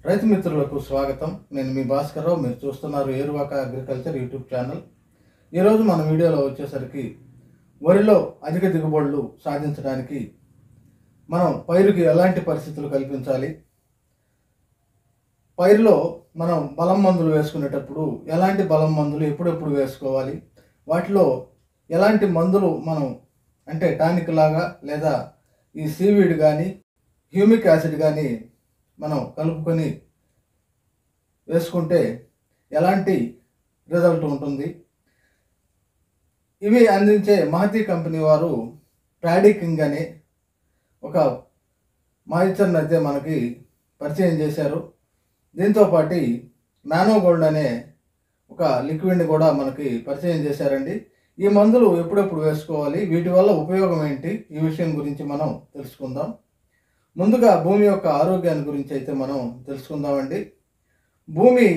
రైతు మిత్రులకు స్వాగతం. నేను మీ భాస్కర్రావు. మీరు చూస్తున్నారు ఏరువాక అగ్రికల్చర్ యూట్యూబ్ ఛానల్. ఈరోజు మన వీడియోలో వచ్చేసరికి వరిలో అధిక దిగుబడులు సాధించడానికి మనం పైరుకి ఎలాంటి పరిస్థితులు కల్పించాలి, పైరులో మనం బలం మందులు వేసుకునేటప్పుడు ఎలాంటి బలం మందులు ఎప్పుడెప్పుడు వేసుకోవాలి, వాటిలో ఎలాంటి మందులు మనం అంటే టానిక్ లాగా లేదా ఈ సీవీడ్ కానీ హ్యూమిక్ యాసిడ్ కానీ మనం కలుపుకొని వేసుకుంటే ఎలాంటి రిజల్ట్ ఉంటుంది, ఇవి అందించే మహతి కంపెనీ వారు ప్యాడీ కింగ్ అనే ఒక మాయిశ్చర్ని అయితే మనకి పరిచయం చేశారు. దీంతోపాటు నానో గోల్డ్ అనే ఒక లిక్విడ్ని కూడా మనకి పరిచయం చేశారండి. ఈ మందులు ఎప్పుడెప్పుడు వేసుకోవాలి, వీటి వల్ల ఉపయోగం ఏంటి, ఈ విషయం గురించి మనం తెలుసుకుందాం. ముందుగా భూమి యొక్క ఆరోగ్యాన్ని గురించి అయితే మనం తెలుసుకుందామండి. భూమి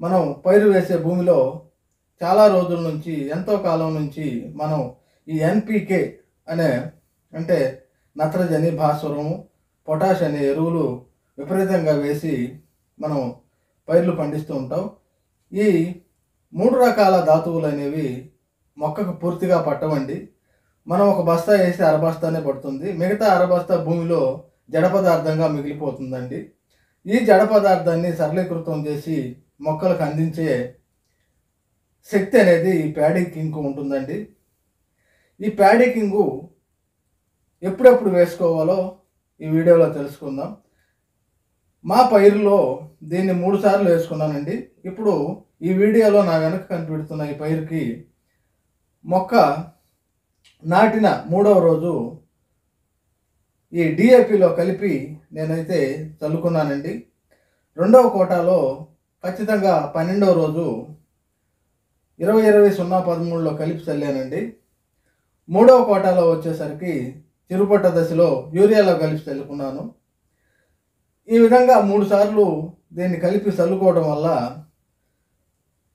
మనం పైరు వేసే భూమిలో చాలా రోజుల నుంచి ఎంతో కాలం నుంచి మనం ఈ ఎన్పికే అనే అంటే నత్రజని, భాస్వరము, పొటాష్ అనే ఎరువులు విపరీతంగా వేసి మనం పైర్లు పండిస్తూ ఉంటాం. ఈ 3 రకాల ధాతువులు అనేవి మొక్కకు పూర్తిగా పట్టవండి. మనం ఒక బస్తా వేసి అరబస్తానే పడుతుంది, మిగతా అరబస్తా భూమిలో జడ పదార్థంగా మిగిలిపోతుందండి. ఈ జడ పదార్థాన్ని సరళీకృతం చేసి మొక్కలకు అందించే శక్తి అనేది ఈ ప్యాడీ కింగ్ ఉంటుందండి. ఈ ప్యాడీ కింగ్ ఎప్పుడెప్పుడు వేసుకోవాలో ఈ వీడియోలో తెలుసుకుందాం. మా పైరులో దీన్ని 3 సార్లు వేసుకున్నానండి. ఇప్పుడు ఈ వీడియోలో నా వెనక కనిపెడుతున్న ఈ పైరుకి మొక్క నాటిన 3వ రోజు ఈ డిఏపిలో కలిపి నేనైతే చల్లుకున్నానండి. 2వ కోటాలో ఖచ్చితంగా 12వ రోజు 20-20-0-13లో కలిపి చల్లానండి. 3వ కోటాలో వచ్చేసరికి చిరుపట్ట దశలో యూరియాలో కలిపి చల్లుకున్నాను. ఈ విధంగా 3 సార్లు దీన్ని కలిపి చల్లుకోవడం వల్ల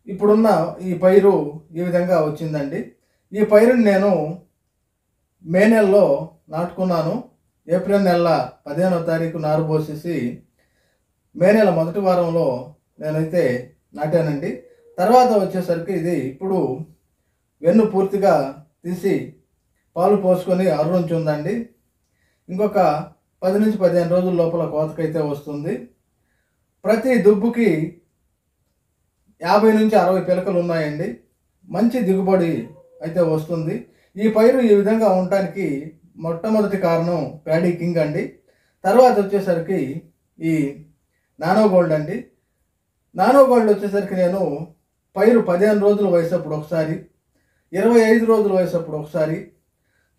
ఇప్పుడున్న ఈ పైరు ఈ విధంగా వచ్చిందండి. ఈ పైరుని నేను మే నెలలో నాటుకున్నాను. ఏప్రిల్ నెల 15వ తారీఖు నారు పోసేసి మే నెల మొదటి వారంలో నేనైతే నాటానండి. తర్వాత వచ్చేసరికి ఇది ఇప్పుడు వెన్ను పూర్తిగా తీసి పాలు పోసుకొని అర్రుంచి ఉందండి. ఇంకొక 10-15 రోజుల లోపల కోతకైతే వస్తుంది. ప్రతి దుబ్బుకి 50-60 పిలకలు ఉన్నాయండి. మంచి దిగుబడి అయితే వస్తుంది. ఈ పైరు ఈ విధంగా ఉండటానికి మొట్టమొదటి కారణం ప్యాడీ కింగ్ అండి. తర్వాత వచ్చేసరికి ఈ నానో గోల్డ్ అండి. నానో గోల్డ్ వచ్చేసరికి నేను పైరు 15 రోజుల వయసప్పుడు ఒకసారి, 25 రోజుల వయసప్పుడు ఒకసారి,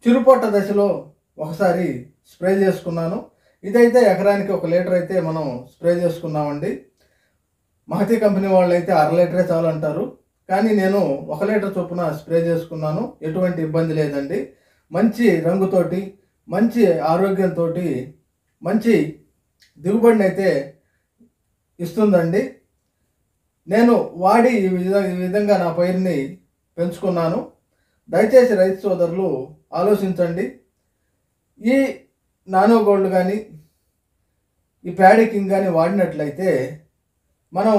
చిరుపొట్ట దశలో ఒకసారి స్ప్రే చేసుకున్నాను. ఇదైతే ఎకరానికి 1 లీటర్ అయితే మనం స్ప్రే చేసుకున్నామండి. మహతి కంపెనీ వాళ్ళు అయితే 1/2 లీటరే చాలు అంటారు, కానీ నేను 1 లీటర్ చొప్పున స్ప్రే చేసుకున్నాను. ఎటువంటి ఇబ్బంది లేదండి. మంచి రంగుతోటి, మంచి ఆరోగ్యంతో, మంచి దిగుబడిని అయితే ఇస్తుందండి. నేను వాడి ఈ విధంగా నా పైరుని పెంచుకున్నాను. దయచేసి రైతు సోదరులు ఆలోచించండి. ఈ నానో గోల్డ్ కానీ ఈ ప్యాడీ కింగ్ కానీ వాడినట్లయితే మనం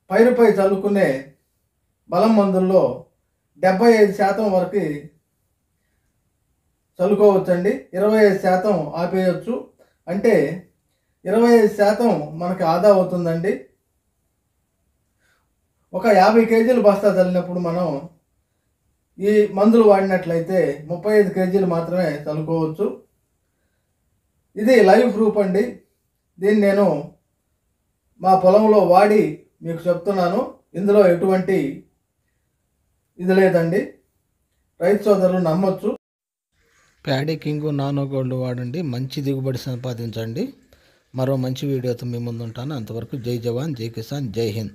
పైరుపై చల్లుకునే బలం మందుల్లో 75% వరకు చల్లుకోవచ్చండి. 25% ఆపేయచ్చు. అంటే 25% మనకి ఆదా అవుతుందండి. ఒక 50 కేజీలు బస్తా చల్లినప్పుడు మనం ఈ మందులు వాడినట్లయితే 35 కేజీలు మాత్రమే చల్లుకోవచ్చు. ఇది లైవ్ ప్రూఫ్ అండి. దీన్ని నేను మా పొలంలో వాడి మీకు చెప్తున్నాను. ఇందులో ఎటువంటి ఇది లేదండి. రైతు సోదరులు నమ్మొచ్చు. ప్యాడీ కింగ్ నానో గోల్డ్ వాడండి, మంచి దిగుబడి సంపాదించండి. మరో మంచి వీడియోతో మీ ముందు ఉంటాను. అంతవరకు జై జవాన్, జై కిసాన్, జై హింద్.